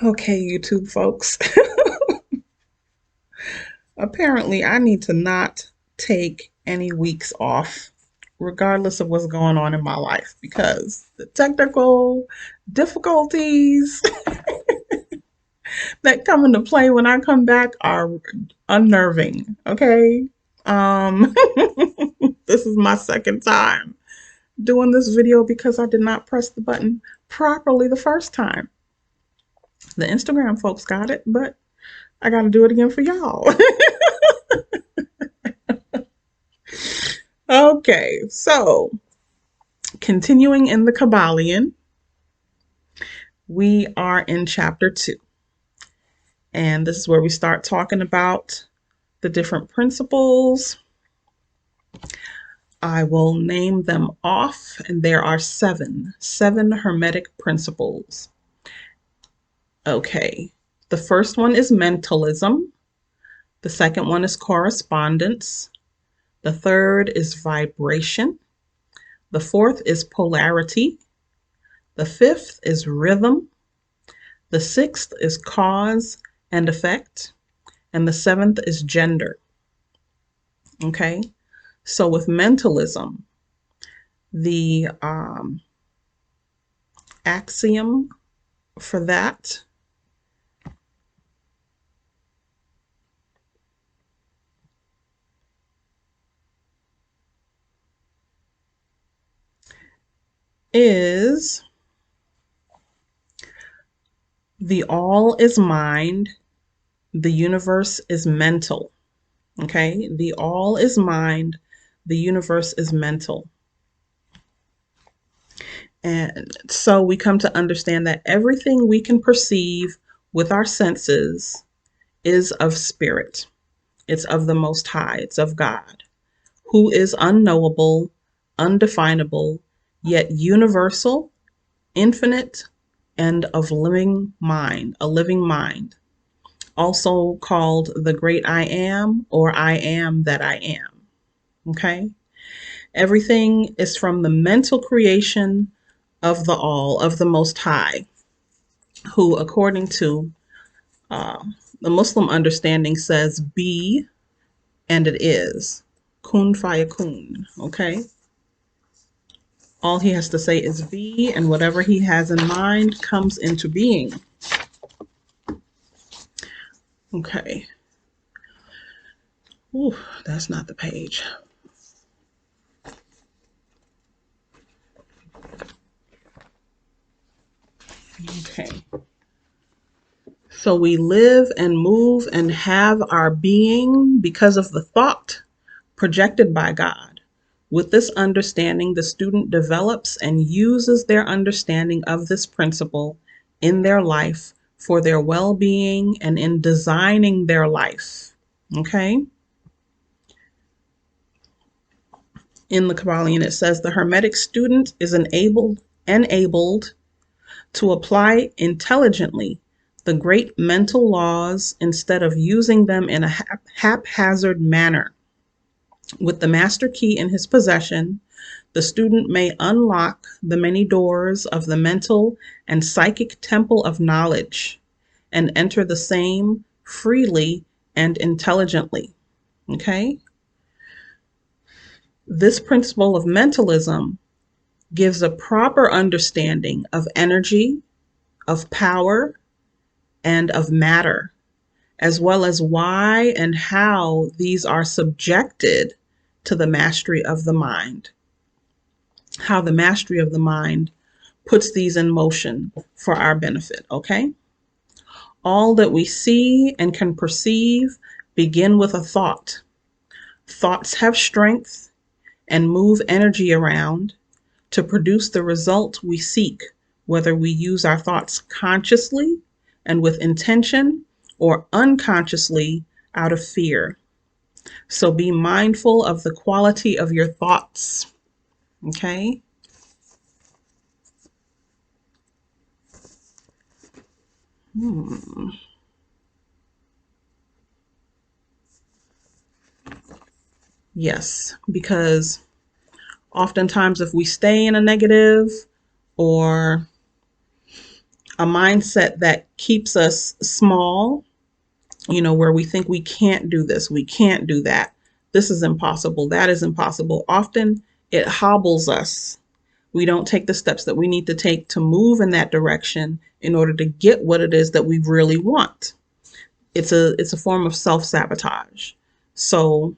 Okay, YouTube folks. Apparently, I need to not take any weeks off, regardless of what's going on in my life, because the technical difficulties that come into play when I come back are unnerving. Okay. Um, this is my second time doing this video because I did not press the button properly the first time. The Instagram folks got it, but I got to do it again for y'all. Okay, so continuing in the Kabbalion, we are in chapter 2. And this is where we start talking about the different principles. I will name them off, and there are seven Hermetic principles. Okay, the first one is mentalism. The second one is correspondence. The third is vibration. The fourth is polarity. The fifth is rhythm. The sixth is cause and effect. And the seventh is gender. Okay. So with mentalism, the axiom for that is the all is mind, the universe is mental. Okay. The all is mind, the universe is mental. And so we come to understand that everything we can perceive with our senses is of spirit. It's of the Most High. It's of God, who is unknowable, undefinable, yet universal, infinite, and of living mind, a living mind, also called the great I am, or I am that I am. Okay? Everything is from the mental creation of the all, of the Most High, who, according to uh, the Muslim understanding, says be and it is. Kun fayakun. Okay? All he has to say is be, and whatever he has in mind comes into being. Okay. Ooh, that's not the page. Okay. So we live and move and have our being because of the thought projected by God. With this understanding, the student develops and uses their understanding of this principle in their life for their well-being and in designing their life. Okay? In the Kabbalion, it says the Hermetic student is enabled to apply intelligently the great mental laws instead of using them in a haphazard manner. With the master key in his possession, the student may unlock the many doors of the mental and psychic temple of knowledge and enter the same freely and intelligently. Okay? This principle of mentalism gives a proper understanding of energy, of power, and of matter, as well as why and how these are subjected to the mastery of the mind, how the mastery of the mind puts these in motion for our benefit, okay? All that we see and can perceive begin with a thought. Thoughts have strength and move energy around to produce the result we seek, whether we use our thoughts consciously and with intention or unconsciously out of fear. So be mindful of the quality of your thoughts. Okay? Yes, because oftentimes if we stay in a negative or a mindset that keeps us small, where we think we can't do this, we can't do that. This is impossible, that is impossible. Often it hobbles us. We don't take the steps that we need to take to move in that direction in order to get what it is that we really want. It's a form of self-sabotage. So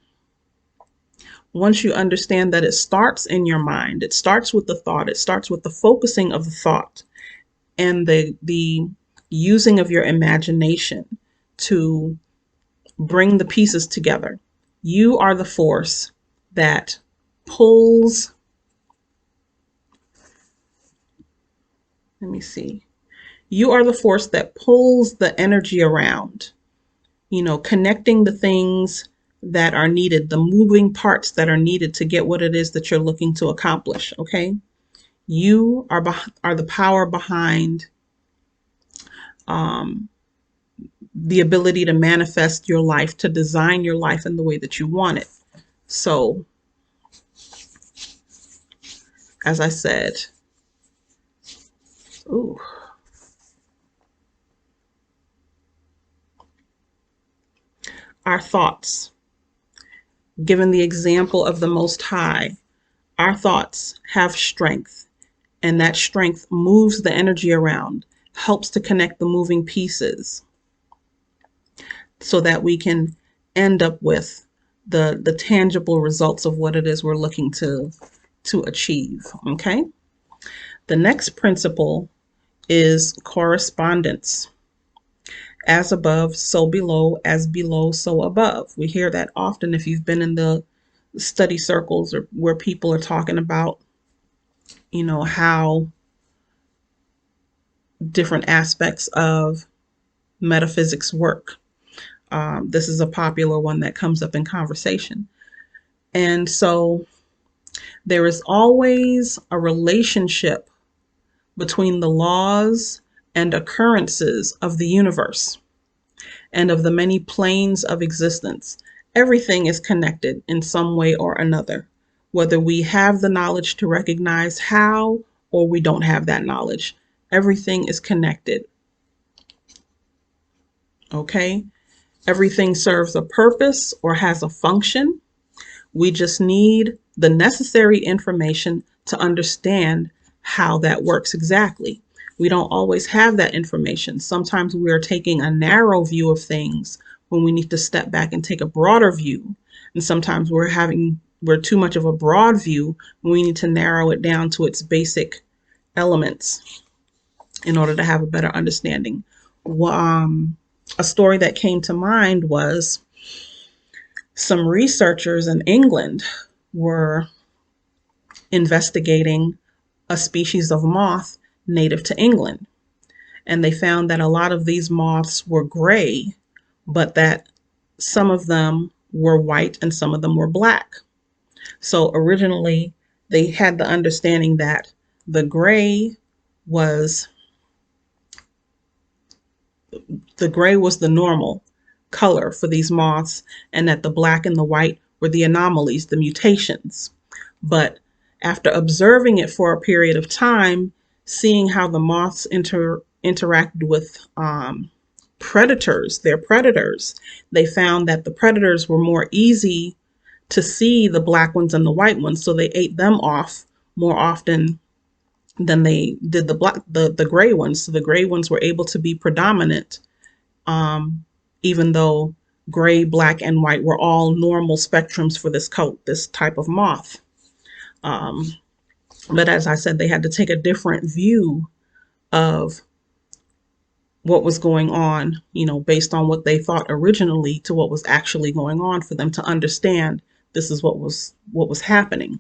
once you understand that it starts in your mind, it starts with the thought, it starts with the focusing of the thought and the using of your imagination to bring the pieces together. You are the force that pulls, let me see. You are the force that pulls the energy around, connecting the things that are needed, the moving parts that are needed to get what it is that you're looking to accomplish. Okay. You are the power behind the ability to manifest your life, to design your life in the way that you want it. So, as I said, ooh, our thoughts, given the example of the Most High, our thoughts have strength, and that strength moves the energy around, helps to connect the moving pieces so that we can end up with the tangible results of what it is we're looking to achieve. Okay. The next principle is correspondence. As above, so below, as below, so above. We hear that often if you've been in the study circles or where people are talking about, how different aspects of metaphysics work. This is a popular one that comes up in conversation. And so there is always a relationship between the laws and occurrences of the universe and of the many planes of existence. Everything is connected in some way or another, whether we have the knowledge to recognize how or we don't have that knowledge. Everything is connected. Okay? Everything serves a purpose or has a function. We just need the necessary information to understand how that works exactly. We don't always have that information. Sometimes we are taking a narrow view of things when we need to step back and take a broader view. And sometimes we're too much of a broad view when we need to narrow it down to its basic elements in order to have a better understanding. A story that came to mind was some researchers in England were investigating a species of moth native to England. And they found that a lot of these moths were gray, but that some of them were white and some of them were black. So originally they had the understanding that the gray was the normal color for these moths, and that the black and the white were the anomalies, the mutations. But after observing it for a period of time, seeing how the moths interacted with their predators, they found that the predators were more easy to see the black ones and the white ones, so they ate them off more often than they did the gray ones. So the gray ones were able to be predominant, even though gray, black, and white were all normal spectrums for this type of moth. But as I said, they had to take a different view of what was going on, based on what they thought originally to what was actually going on for them to understand this is what was happening.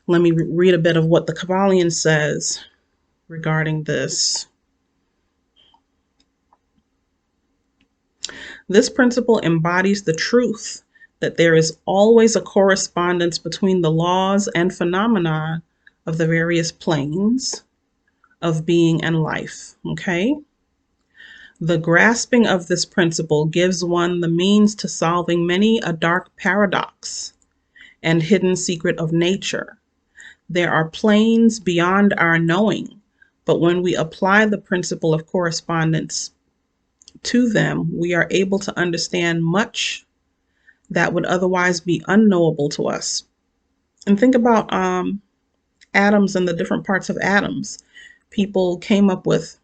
Let me read a bit of what the Kybalion says regarding this. This principle embodies the truth that there is always a correspondence between the laws and phenomena of the various planes of being and life. Okay? The grasping of this principle gives one the means to solving many a dark paradox and hidden secret of nature. There are planes beyond our knowing, But when we apply the principle of correspondence to them, we are able to understand much that would otherwise be unknowable to us. And think about atoms and the different parts of atoms. People came up with,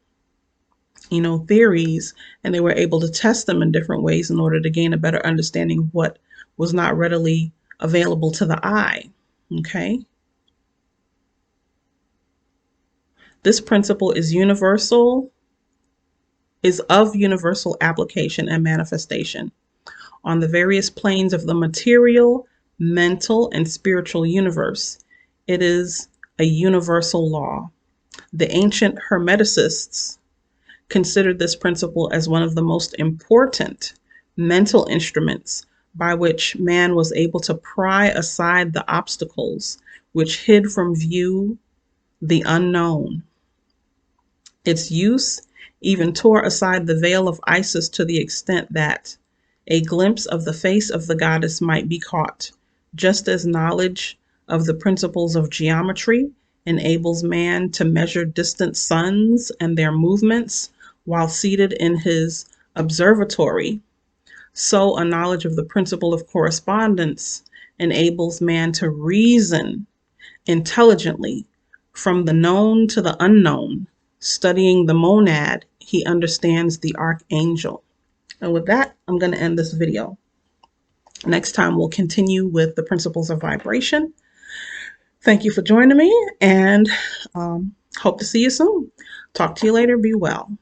theories, and they were able to test them in different ways in order to gain a better understanding of what was not readily available to the eye. Okay? This principle is of universal application and manifestation on the various planes of the material, mental, and spiritual universe. It is a universal law. The ancient Hermeticists considered this principle as one of the most important mental instruments by which man was able to pry aside the obstacles which hid from view the unknown. Its use even tore aside the veil of Isis to the extent that a glimpse of the face of the goddess might be caught, just as knowledge of the principles of geometry enables man to measure distant suns and their movements while seated in his observatory. So a knowledge of the principle of correspondence enables man to reason intelligently from the known to the unknown. Studying the monad, he understands the archangel. And with that, I'm going to end this video. Next time, we'll continue with the principles of vibration. Thank you for joining me, and hope to see you soon. Talk to you later. Be well.